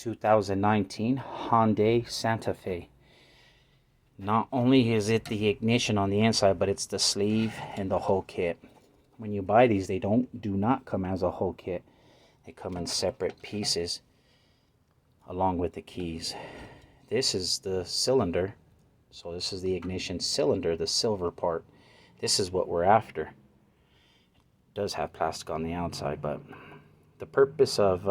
2019 Hyundai Santa Fe. Not only is it the ignition on the inside, but it's the sleeve and the whole kit. When you buy these, they do not come as a whole kit. They come in separate pieces along with the keys. This is the cylinder. So this is the ignition cylinder, the silver part. This is what we're after. It does have plastic on the outside, but the purpose of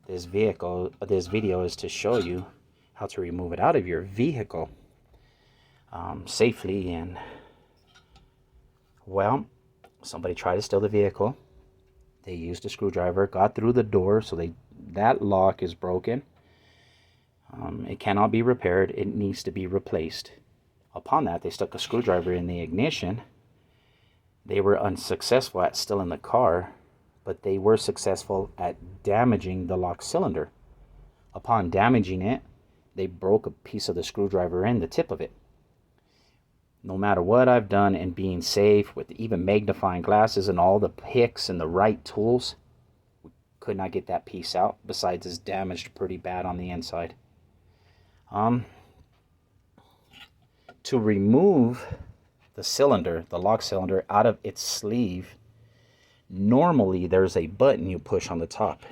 this video is to show you how to remove it out of your vehicle safely. And well, somebody tried to steal the vehicle. They used a screwdriver, got through the door, so that lock is broken. It cannot be repaired. It needs to be replaced. Upon that, they stuck a screwdriver in the ignition. They were unsuccessful at stealing the car, but they were successful at damaging the lock cylinder. Upon damaging it, they broke a piece of the screwdriver in the tip of it. No matter what I've done in being safe, with even magnifying glasses and all the picks and the right tools, we could not get that piece out. Besides, it's damaged pretty bad on the inside. To remove the cylinder, the lock cylinder, out of its sleeve, normally there's a button you push on the top.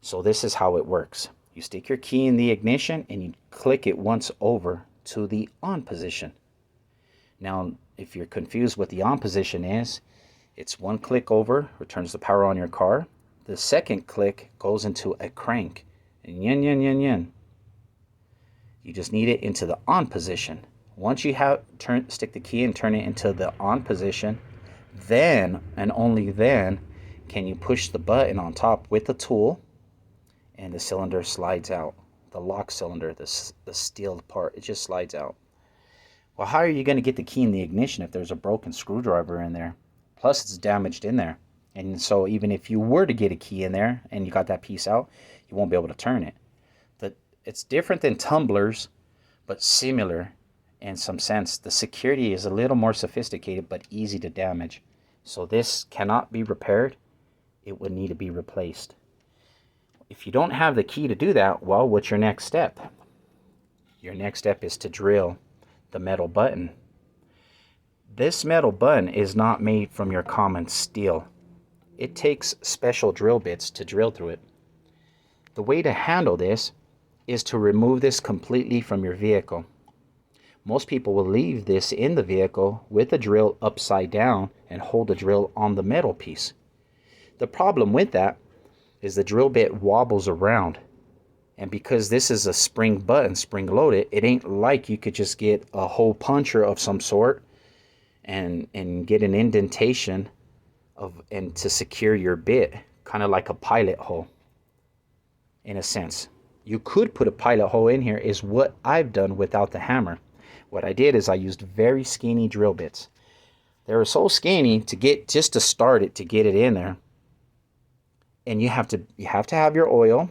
So this is how it works. You stick your key in the ignition and you click it once over to the on position. Now, if you're confused what the on position is, it's one click over, returns the power on your car. The second click goes into a crank. And yin, yin, yin, yin. You just need it into the on position. Once you stick the key and turn it into the on position, then and only then can you push the button on top with the tool, and the cylinder slides out. The lock cylinder, the steel part, it just slides out. Well, how are you going to get the key in the ignition if there's a broken screwdriver in there? Plus, it's damaged in there. And so even if you were to get a key in there and you got that piece out, you won't be able to turn it. It's different than tumblers, but similar in some sense. The security is a little more sophisticated, but easy to damage. So this cannot be repaired. It would need to be replaced. If you don't have the key to do that, well, what's your next step? Your next step is to drill the metal button. This metal button is not made from your common steel. It takes special drill bits to drill through it. The way to handle this is to remove this completely from your vehicle. Most people will leave this in the vehicle with a drill upside down and hold the drill on the metal piece. The problem with that is the drill bit wobbles around. And because this is a spring button, spring loaded, it ain't like you could just get a hole puncher of some sort and get an indentation and to secure your bit, kind of like a pilot hole in a sense. You could put a pilot hole in here, is what I've done without the hammer. What I did is I used very skinny drill bits. They were so skinny just to start it, to get it in there. And you have to have your oil.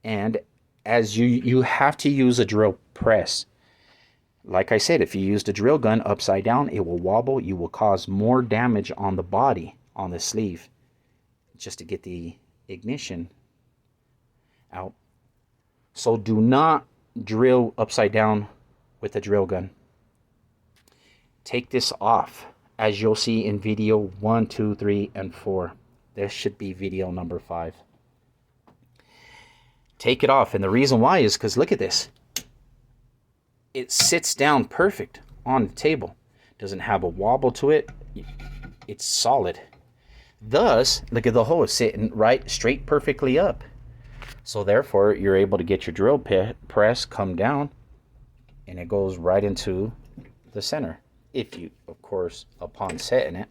And as you have to use a drill press. Like I said, if you use the drill gun upside down, it will wobble. You will cause more damage on the body, on the sleeve, just to get the ignition out. So do not drill upside down with a drill gun. Take this off, as you'll see in video 1, 2, 3, and 4. This should be video number 5. Take it off, and the reason why is because look at this. It sits down perfect on the table. Doesn't have a wobble to it. It's solid. Thus, look at the hole. It's sitting right straight perfectly up. So therefore, you're able to get your drill press, come down, and it goes right into the center. If you, of course, upon setting it.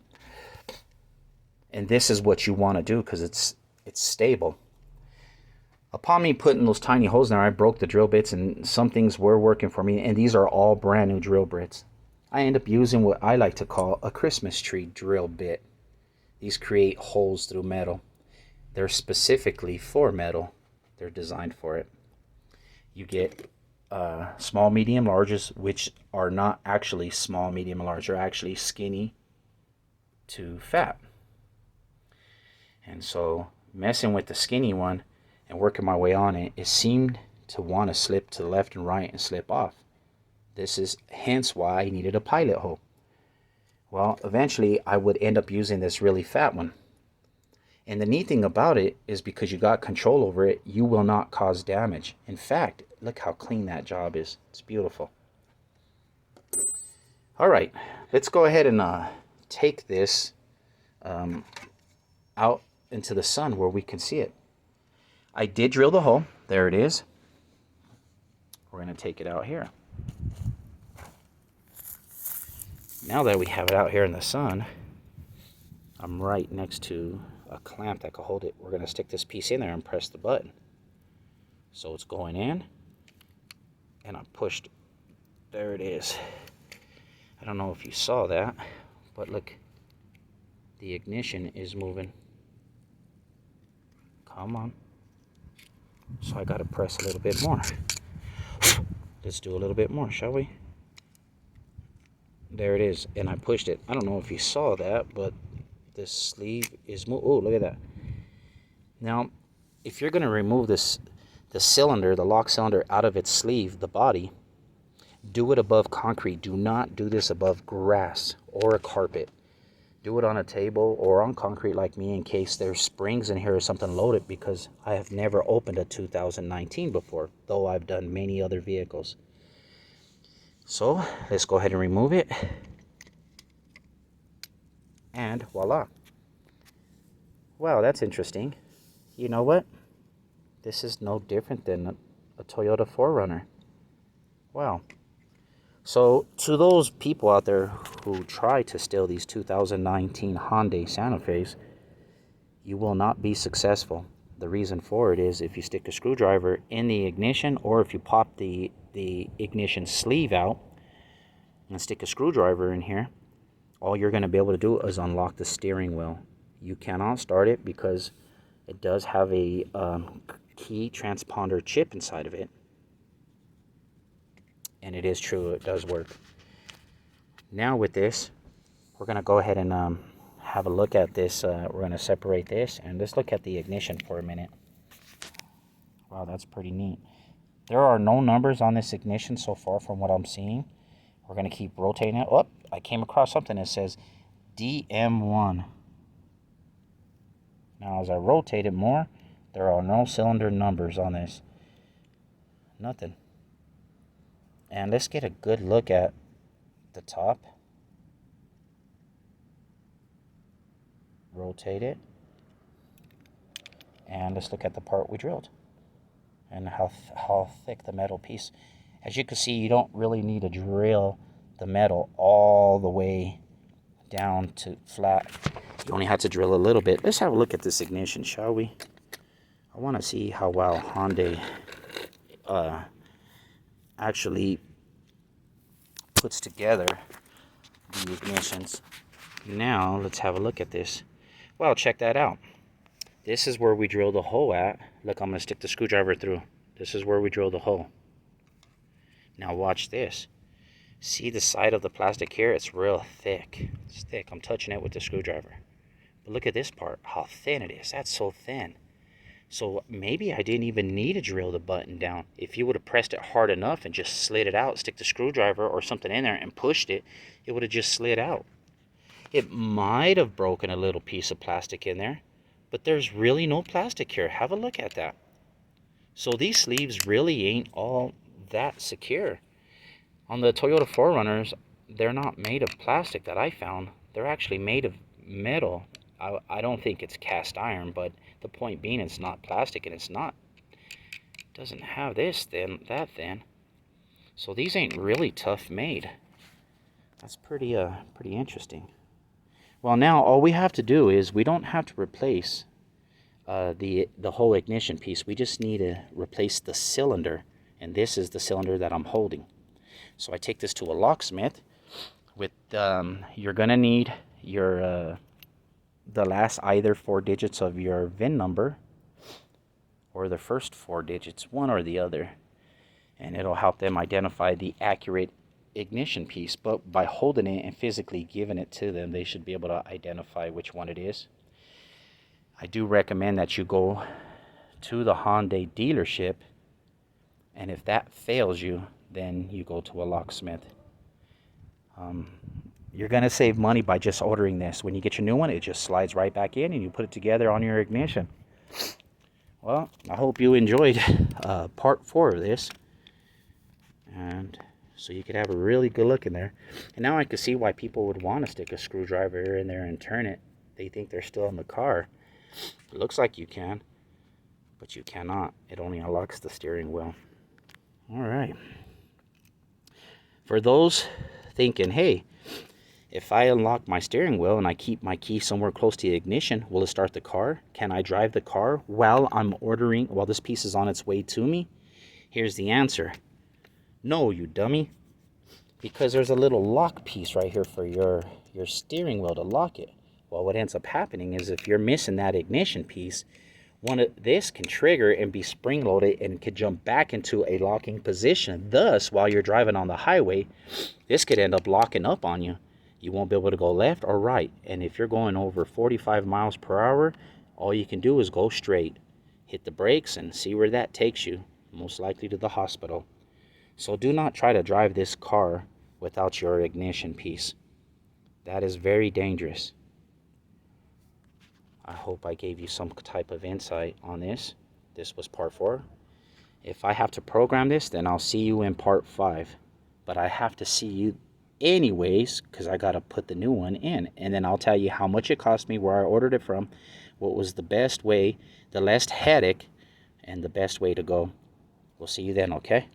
And this is what you want to do because it's stable. Upon me putting those tiny holes in there, I broke the drill bits, and some things were working for me. And these are all brand new drill bits. I end up using what I like to call a Christmas tree drill bit. These create holes through metal. They're specifically for metal. They're designed for it. You get small, medium, larges, which are not actually small, medium, and large. They're actually skinny to fat. And so messing with the skinny one and working my way on it, it seemed to want to slip to the left and right and slip off. This is hence why I needed a pilot hole. Well, eventually I would end up using this really fat one. And the neat thing about it is because you got control over it, you will not cause damage. In fact, look how clean that job is. It's beautiful. All right, let's go ahead and take this out into the sun where we can see it. I did drill the hole. There it is. We're going to take it out here. Now that we have it out here in the sun, I'm right next to a clamp that can hold it. We're going to stick this piece in there and press the button. So it's going in, and I pushed. There it is. I don't know if you saw that, but look, the ignition is moving. Come on. So I got to press a little bit more. Let's do a little bit more, shall we? There it is, and I pushed it. I don't know if you saw that, but the sleeve is moving. Oh, look at that. Now, if you're going to remove this, the cylinder, the lock cylinder, out of its sleeve, the body, do it above concrete. Do not do this above grass or a carpet. Do it on a table or on concrete like me in case there's springs in here or something loaded, because I have never opened a 2019 before, though I've done many other vehicles. So let's go ahead and remove it. And voila. Wow, that's interesting. You know what? This is no different than a Toyota 4Runner. Wow. So to those people out there who try to steal these 2019 Hyundai Santa Fe's, you will not be successful. The reason for it is if you stick a screwdriver in the ignition, or if you pop the ignition sleeve out and stick a screwdriver in here, all you're going to be able to do is unlock the steering wheel. You cannot start it because it does have a key transponder chip inside of it. And it is true, it does work. Now with this, we're going to go ahead and have a look at this. We're going to separate this, and let's look at the ignition for a minute. Wow, that's pretty neat. There are no numbers on this ignition so far from what I'm seeing. We're going to keep rotating it. Oh, I came across something that says DM1. Now as I rotate it more, there are no cylinder numbers on this. Nothing. And let's get a good look at the top. Rotate it. And let's look at the part we drilled and how thick the metal piece. As you can see, you don't really need to drill the metal all the way down to flat. You only have to drill a little bit. Let's have a look at this ignition, shall we? I want to see how well Hyundai actually puts together the ignitions. Now let's have a look at this. Well, check that out. This is where we drilled the hole at. Look, I'm going to stick the screwdriver through. This is where we drilled the hole. Now watch this. See the side of the plastic here? It's real thick. It's thick. I'm touching it with the screwdriver. But look at this part, how thin it is. That's so thin. So maybe I didn't even need to drill the button down. If you would have pressed it hard enough and just slid it out, stick the screwdriver or something in there and pushed it, it would have just slid out. It might have broken a little piece of plastic in there, but there's really no plastic here. Have a look at that. So these sleeves really ain't all that secure. On the Toyota 4Runners, they're not made of plastic that I found. They're actually made of metal. I don't think it's cast iron, but the point being it's not plastic, and it doesn't have this thin, that thin. So these ain't really tough made. That's pretty interesting. Well, now all we have to do is we don't have to replace the whole ignition piece. We just need to replace the cylinder, and this is the cylinder that I'm holding. So I take this to a locksmith. With you're gonna need your the last either 4 digits of your VIN number or the first 4 digits, one or the other, and it'll help them identify the accurate ignition piece. But by holding it and physically giving it to them, they should be able to identify which one it is. I do recommend that you go to the Hyundai dealership. And if that fails you, then you go to a locksmith. You're going to save money by just ordering this. When you get your new one, it just slides right back in and you put it together on your ignition. Well, I hope you enjoyed part 4 of this. And so you could have a really good look in there. And now I can see why people would want to stick a screwdriver in there and turn it. They think they're still in the car. It looks like you can, but you cannot. It only unlocks the steering wheel. All right. For those thinking, hey, if I unlock my steering wheel and I keep my key somewhere close to the ignition, will it start the car? Can I drive the car while this piece is on its way to me? Here's the answer. No, you dummy. Because there's a little lock piece right here for your steering wheel to lock it. Well, what ends up happening is if you're missing that ignition piece, this can trigger and be spring-loaded and could jump back into a locking position. Thus, while you're driving on the highway, this could end up locking up on you. You won't be able to go left or right. And if you're going over 45 miles per hour, all you can do is go straight. Hit the brakes and see where that takes you, most likely to the hospital. So do not try to drive this car without your ignition piece. That is very dangerous. I hope I gave you some type of insight on this. This was part 4. If I have to program this, then I'll see you in part 5. But I have to see you anyways, because I got to put the new one in. And then I'll tell you how much it cost me, where I ordered it from, what was the best way, the less headache, and the best way to go. We'll see you then, okay?